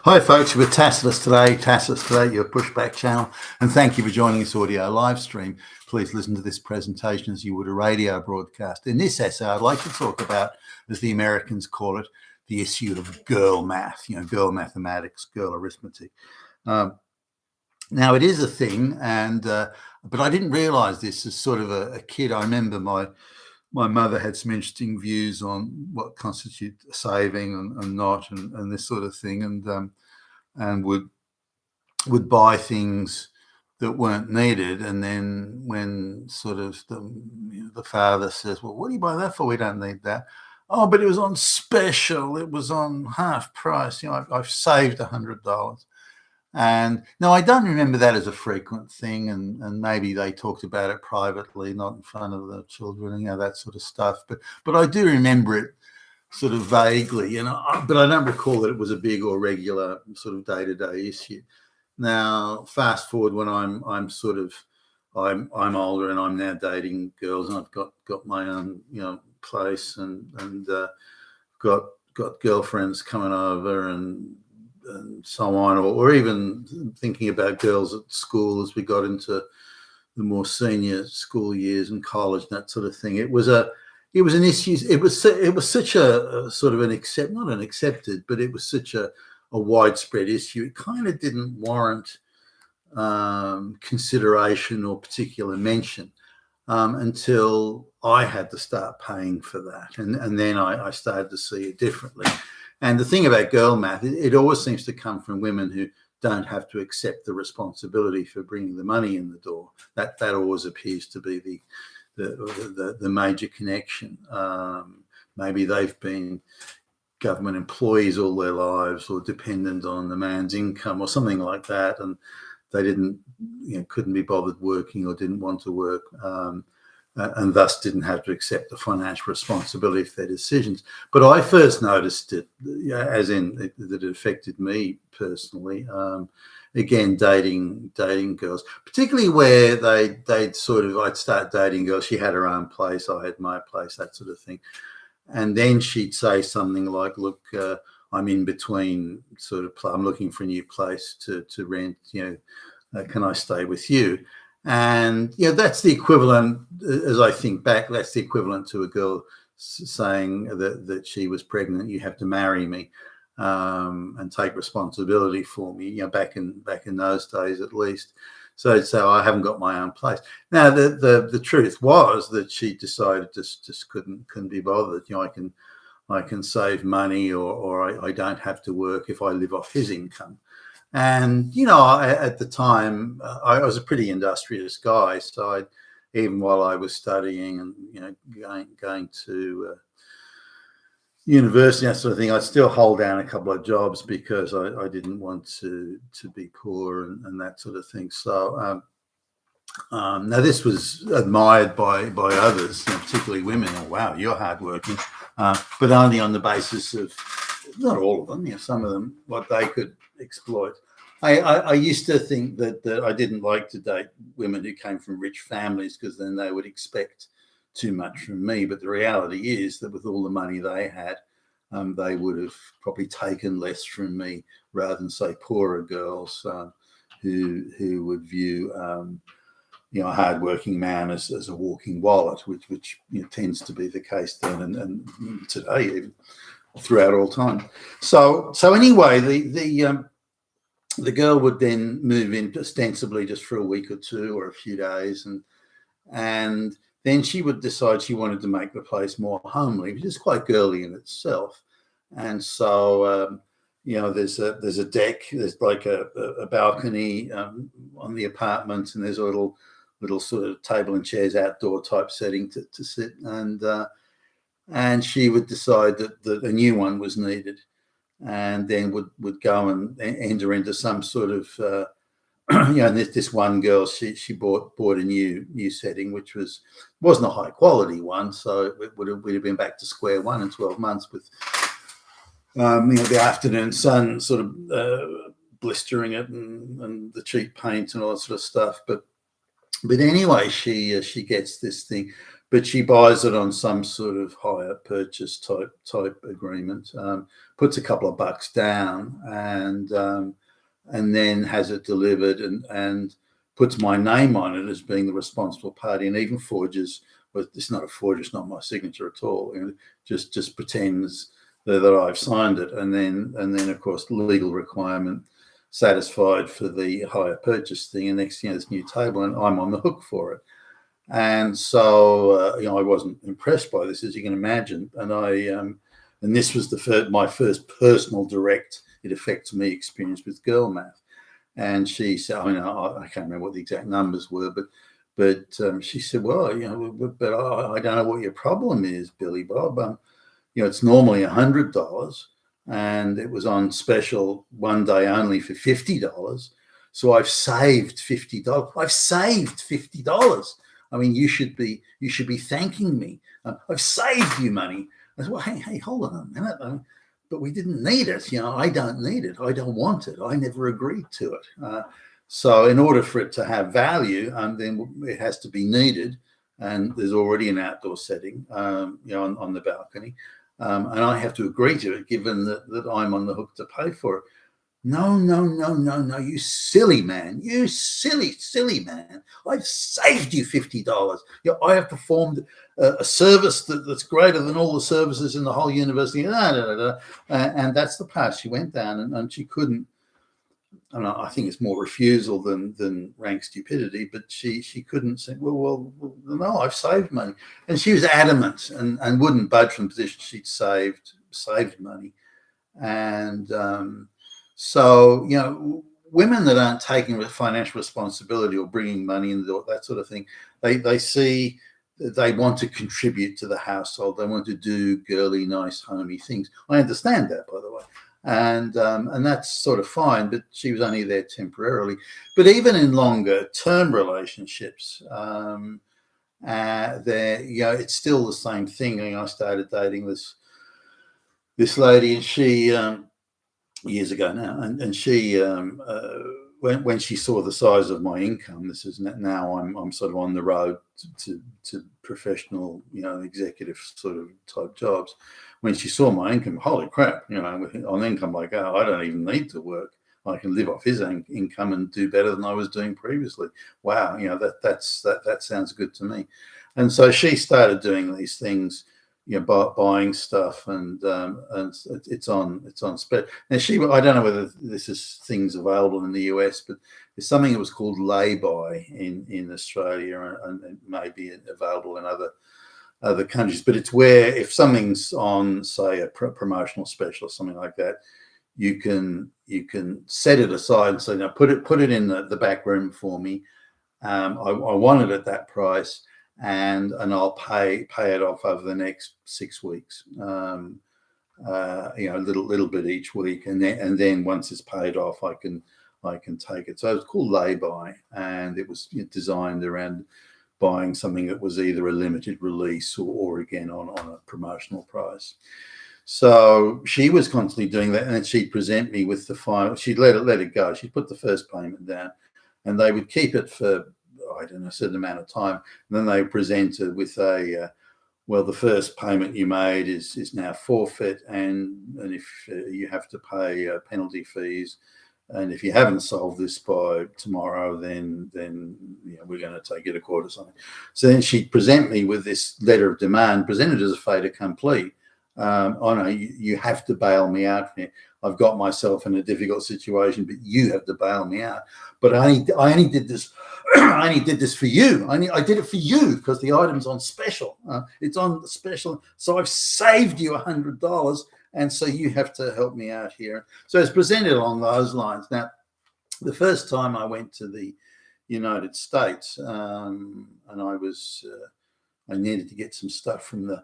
Hi folks, we're Tacitus today, your pushback channel, and thank you for joining this audio live stream. Please listen to this presentation as you would a radio broadcast. In this essay, I'd like to talk about, as the Americans call it, the issue of girl math, girl mathematics, girl arithmetic. Now, it is a thing, but I didn't realize this as sort of a kid. I remember my mother had some interesting views on what constitutes saving and not, and this sort of thing, and would buy things that weren't needed, and then when sort of the father says, "Well, what do you buy that for? We don't need that." "Oh, but it was on special. It was on half price. I've saved $100." And no, I don't remember that as a frequent thing, and maybe they talked about it privately, not in front of the children, that sort of stuff. But I do remember it sort of vaguely, but I don't recall that it was a big or regular sort of day-to-day issue. Now, fast forward when I'm older and I'm now dating girls, and I've got my own place and got girlfriends coming over and so on, or even thinking about girls at school as we got into the more senior school years and college and that sort of thing. It was an issue. It was such a sort of not an accepted, but it was such a widespread issue. It kind of didn't warrant consideration or particular mention until I had to start paying for that, and then I started to see it differently. And the thing about girl math, it always seems to come from women who don't have to accept the responsibility for bringing the money in the door. That always appears to be the major connection. Maybe they've been government employees all their lives, or dependent on the man's income, or something like that, and they couldn't be bothered working, or didn't want to work, and thus didn't have to accept the financial responsibility for their decisions. But I first noticed it, as in that it affected me personally. Again, dating girls, particularly where I'd start dating girls. She had her own place, I had my place, that sort of thing. And then she'd say something like, "Look, I'm in between I'm looking for a new place to rent. Can I stay with you?" And that's the equivalent, as I think back, that's the equivalent to a girl saying that she was pregnant. "You have to marry me and take responsibility for me." Back in those days, at least. So I haven't got my own place. Now the truth was that she decided just couldn't be bothered. I can save money, or I don't have to work if I live off his income. And at the time, I was a pretty industrious guy, so even while I was studying and going to university, that sort of thing, I'd still hold down a couple of jobs because I didn't want to be poor and that sort of thing. So now this was admired by others, particularly women. "Oh, wow, you're hardworking," but only on the basis of, not all of them, some of them, what they could exploit. I used to think that I didn't like to date women who came from rich families, because then they would expect too much from me. But the reality is that with all the money they had, they would have probably taken less from me, rather than, say, poorer girls who would view a hardworking man as a walking wallet, which tends to be the case then and today, even throughout all time. So anyway, the girl would then move in ostensibly just for a week or two or a few days, and then she would decide she wanted to make the place more homely, which is quite girly in itself. And so there's a deck, there's like a balcony on the apartment, and there's a little sort of table and chairs outdoor type setting to sit, and she would decide that a new one was needed, and then would go and enter into some sort of this one girl, she bought a new setting, which wasn't a high quality one, so we'd have been back to square one in 12 months with the afternoon sun sort of blistering it, and the cheap paint and all that sort of stuff. But anyway, she gets this thing. but she buys it on some sort of hire purchase type agreement, puts a couple of bucks down, and then has it delivered and puts my name on it as being the responsible party, and even forges. But it's not a forgery; it's not my signature at all. Just pretends that I've signed it, and then of course legal requirement satisfied for the hire purchase thing, and next thing, this new table, and I'm on the hook for it. And so I wasn't impressed by this, as you can imagine, and this was my first personal direct it affects me experience with girl math. And she said, I can't remember what the exact numbers were, but she said, well, but I don't know what your problem is, Billy Bob. It's normally $100, and it was on special one day only for $50. So I've saved $50. I've saved $50. I mean, you should be thanking me. I've saved you money. I said, well, hey, hold on a minute. But we didn't need it. I don't need it. I don't want it. I never agreed to it. So in order for it to have value, then it has to be needed. And there's already an outdoor setting, on the balcony. And I have to agree to it, given that I'm on the hook to pay for it. No, you silly man. You silly man. I've saved you $50. I have performed a service that's greater than all the services in the whole university. And that's the path she went down, and she couldn't. And I think it's more refusal than rank stupidity, but she couldn't say, well, no, I've saved money. And she was adamant and wouldn't budge from the position she'd saved money. And so, women that aren't taking financial responsibility or bringing money in, that sort of thing, they see they want to contribute to the household. They want to do girly, nice, homey things. I understand that, by the way. And that's sort of fine, but she was only there temporarily. But even in longer term relationships, it's still the same thing. I started dating this lady, and she years ago now, and she when she saw the size of my income, this is now I'm sort of on the road to professional, executive sort of type jobs. When she saw my income, holy crap, on income like that, I don't even need to work. I can live off his income and do better than I was doing previously. Wow, that sounds good to me. And so she started doing these things, buying stuff, and it's on spec. Now I don't know whether this is things available in the US, but there's something that was called lay-by in Australia, and it may be available in other countries. But it's where if something's on, say, a promotional special or something like that, you can set it aside and say, now put it in the back room for me. I want it at that price. And I'll pay it off over the next 6 weeks, a little bit each week, and then once it's paid off, I can take it. So it's called lay-by, and it was designed around buying something that was either a limited release or again on a promotional price. So she was constantly doing that, and then she'd present me with the final. She'd let it go. She'd put the first payment down, and they would keep it for, I don't know, a certain amount of time. And then they presented with the first payment you made is now forfeit, and if you have to pay penalty fees, and if you haven't solved this by tomorrow, then we're going to take it to court or something. So then she'd present me with this letter of demand, presented as a fait accompli. Oh no, you have to bail me out here. I've got myself in a difficult situation, but you have to bail me out. But I only did this. I only did this for you. I did it for you because the item's on special. It's on special, so I've saved you $100, and so you have to help me out here. So it's presented along those lines. Now, the first time I went to the United States, and I needed to get some stuff from the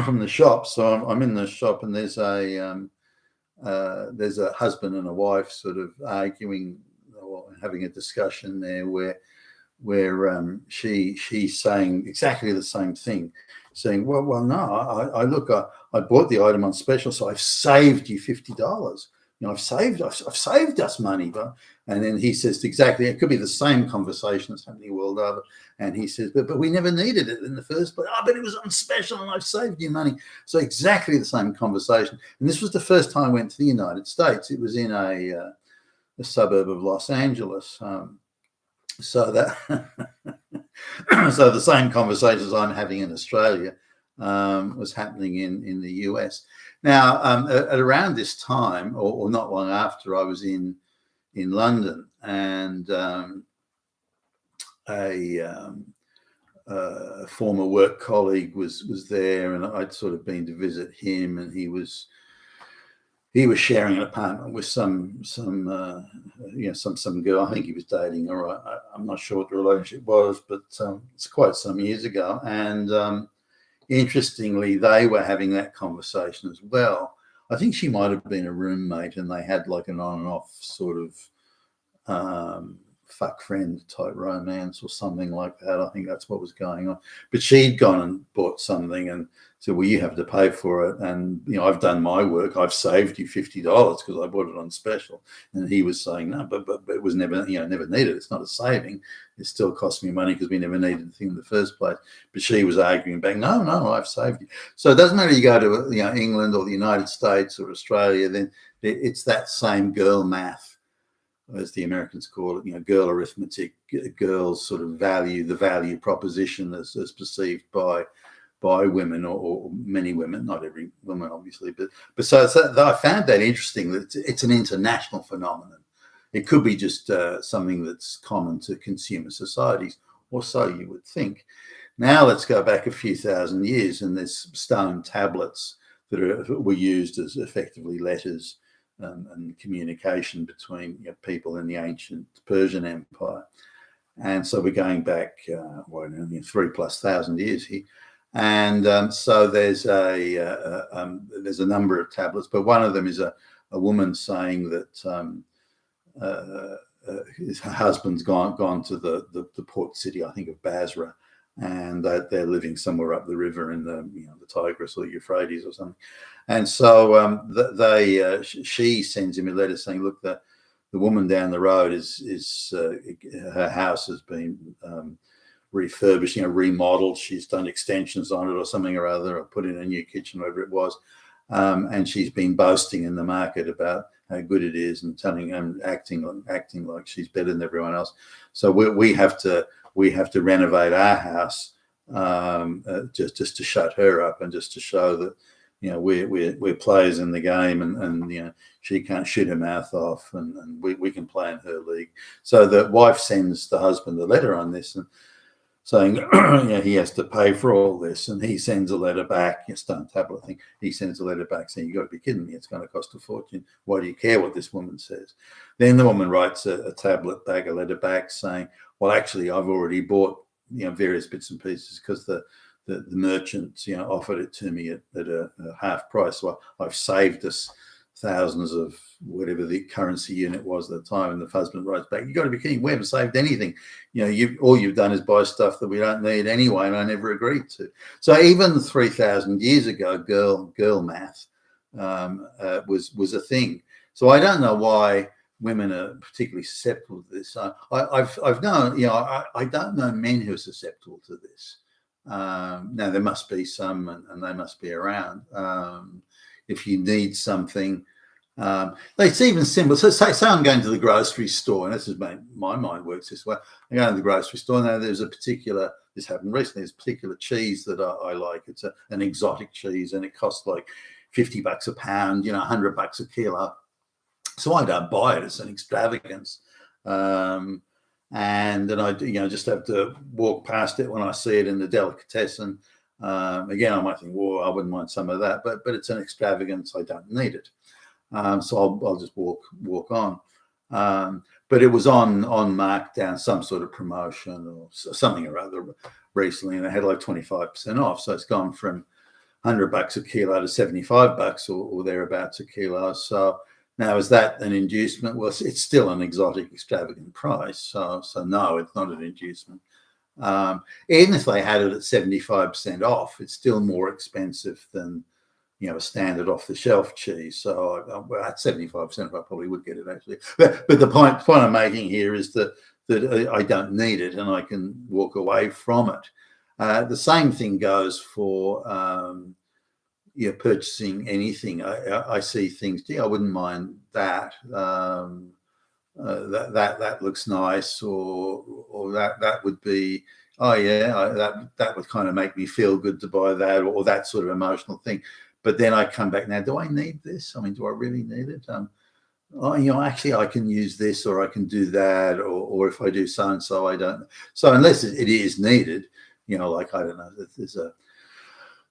from the shop. So I'm in the shop, and there's a husband and a wife sort of arguing or having a discussion there where she's saying exactly the same thing, saying, well, no, I bought the item on special, so I've saved you $50. I've saved us money, but And then he says exactly, it could be the same conversation that's happening world over. And he says, but we never needed it in the first place. Oh, but it was on special and I've saved you money. So exactly the same conversation. And this was the first time I went to the United States. It was in a suburb of Los Angeles. So that so the same conversations I'm having in Australia was happening in the US. Now, at around this time, or not long after, I was in London, and a former work colleague was there, and I'd sort of been to visit him, and he was sharing an apartment with some girl. I think he was dating her. I'm not sure what the relationship was, but it's quite some years ago. And interestingly, they were having that conversation as well. I think she might have been a roommate, and they had like an on and off sort of fuck friend type romance or something like that. I think that's what was going on. But she'd gone and bought something and said, well, you have to pay for it. And, I've done my work. I've saved you $50 because I bought it on special. And he was saying, no, but it was never, never needed. It's not a saving. It still cost me money because we never needed the thing in the first place. But she was arguing back, no, I've saved you. So it doesn't matter you go to, England or the United States or Australia, then it's that same girl math, as the Americans call it, girl arithmetic, girls sort of the value proposition as perceived by women or many women, not every woman obviously, but so I found that interesting that it's an international phenomenon. It could be just something that's common to consumer societies, or so you would think. Now let's go back a few thousand years, and there's stone tablets that were used as effectively letters and communication between people in the ancient Persian Empire. And so we're going back 3,000+ years here. And so there's a number of tablets, but one of them is a woman saying that her husband's gone to the port city, I think, of Basra, and they're living somewhere up the river in the Tigris or Euphrates or something. And so she sends him a letter saying, look, the woman down the road is her house has been refurbished, remodeled. She's done extensions on it or something or other, or put in a new kitchen, whatever it was. And she's been boasting in the market about how good it is and telling and acting like she's better than everyone else. So we have to renovate our house just to shut her up and just to show that we're players in the game, and she can't shoot her mouth off, and we can play in her league. So the wife sends the husband a letter on this and saying he has to pay for all this, and he sends a letter back, stone tablet thing. He sends a letter back saying, "You got to be kidding me! It's going to cost a fortune. Why do you care what this woman says?" Then the woman writes a letter back saying, "Well, actually, I've already bought various bits and pieces because the merchants offered it to me at a half price. So I've saved us thousands of whatever the currency unit was at the time." And the husband writes back, "You got to be kidding! We haven't saved anything. All you've done is buy stuff that we don't need anyway, and I never agreed to." So even 3,000 years ago, girl math was a thing. So I don't know why women are particularly susceptible to this. I've known, I don't know men who are susceptible to this. Now there must be some, and they must be around. If you need something, it's even simple. So say I'm going to the grocery store, and this is my mind works this way. I go to the grocery store. Now there's this happened recently. There's a particular cheese that I like. It's an exotic cheese, and it costs like $50 a pound, $100 a kilo. So I don't buy it. It's an extravagance. And then I just have to walk past it when I see it in the delicatessen. Again, I might think, well, I wouldn't mind some of that, but it's an extravagance. I don't need it. So I'll just walk on. But it was on markdown, some sort of promotion or something or other recently, and it had like 25% off. So it's gone from $100 a kilo to $75 or thereabouts a kilo. So now, is that an inducement? Well, it's still an exotic, extravagant price. So no, it's not an inducement. Even if they had it at 75% off, it's still more expensive than a standard off-the-shelf cheese. So well, at 75%, I probably would get it actually. But the point I'm making here is that I don't need it and I can walk away from it. The same thing goes for purchasing anything. I see things. Gee, I wouldn't mind that. That looks nice, or that would be. Oh yeah, that would kind of make me feel good to buy that, or that sort of emotional thing. But then I come back now. Do I need this? I mean, do I really need it? Actually, I can use this, or I can do that, or if I do so and so, I don't. So unless it is needed, like I don't know, there's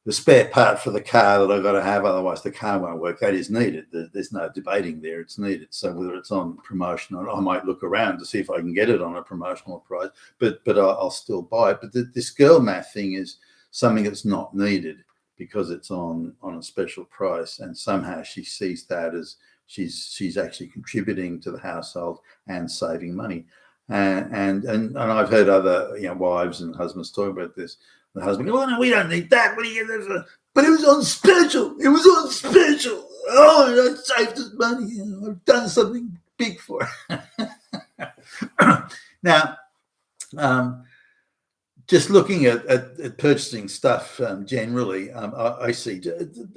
the spare part for the car that I've got to have, otherwise the car won't work. That is needed. There's no debating there. It's needed. So whether it's on promotion, I might look around to see if I can get it on a promotional price, but I'll still buy it. But this girl math thing is something that's not needed because it's on a special price, and somehow she sees that as she's actually contributing to the household and saving money. And I've heard other wives and husbands talk about this. The husband, oh no, we don't need that. What do you get that? But it was on special. It was on special. Oh, I saved us money. I've done something big for it. Now, just looking at purchasing stuff generally, I see,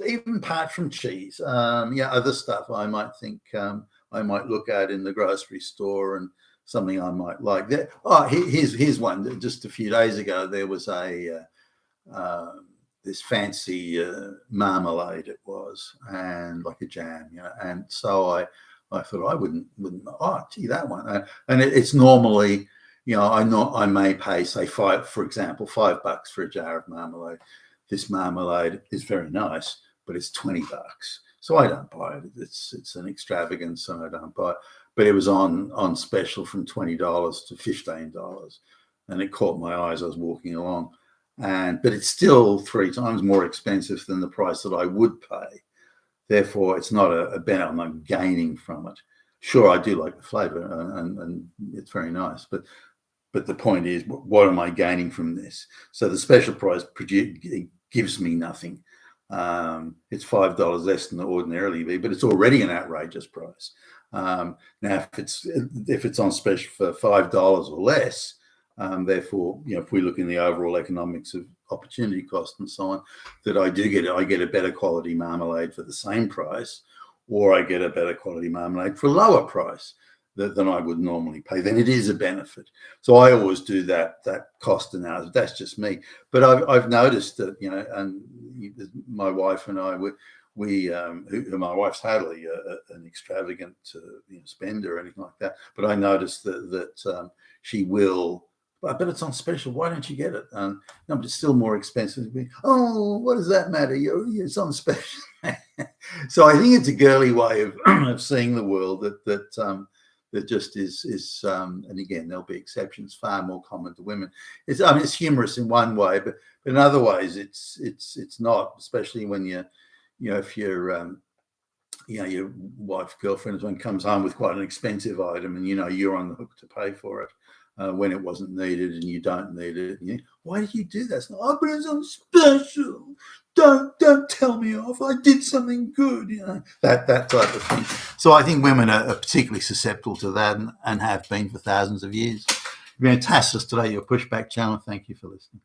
even apart from cheese, other stuff I might think I might look at in the grocery store and something I might like. Here's one. Just a few days ago, there was this fancy marmalade. It was, and like a jam, And so I thought I wouldn't. Oh, gee, that one. And it's normally, I may pay, say, for example, $5 for a jar of marmalade. This marmalade is very nice, but it's $20. So I don't buy it. It's an extravagance, and I don't buy it. But it was on special from $20 to $15, and it caught my eye as I was walking along. But it's still 3 times more expensive than the price that I would pay. Therefore, it's not a benefit. I'm not gaining from it. Sure, I do like the flavor, and it's very nice. But the point is, what am I gaining from this? So the special price gives me nothing. It's $5 less than it ordinarily be, but it's already an outrageous price. Now, if it's on special for $5 or less, therefore, if we look in the overall economics of opportunity cost and so on, that I get a better quality marmalade for the same price, or I get a better quality marmalade for a lower price than I would normally pay, then it is a benefit. So I always do that cost analysis. That's just me. But I've noticed that, and my wife and I, my wife's hardly an extravagant spender or anything like that. But I noticed that she will. But it's on special. Why don't you get it? No, but it's still more expensive. Oh, what does that matter? It's on special. So I think it's a girly way of seeing the world that just is. And again, there'll be exceptions, far more common to women. It's humorous in one way, but in other ways, it's not. Especially when if your wife, girlfriend, someone comes home with quite an expensive item, and you're on the hook to pay for it. When it wasn't needed and you don't need it. Why did you do that? But it's on special. Don't tell me off. I did something good. That type of thing. So I think women are particularly susceptible to that and have been for thousands of years. You've been fantastic today, your Pushback channel. Thank you for listening.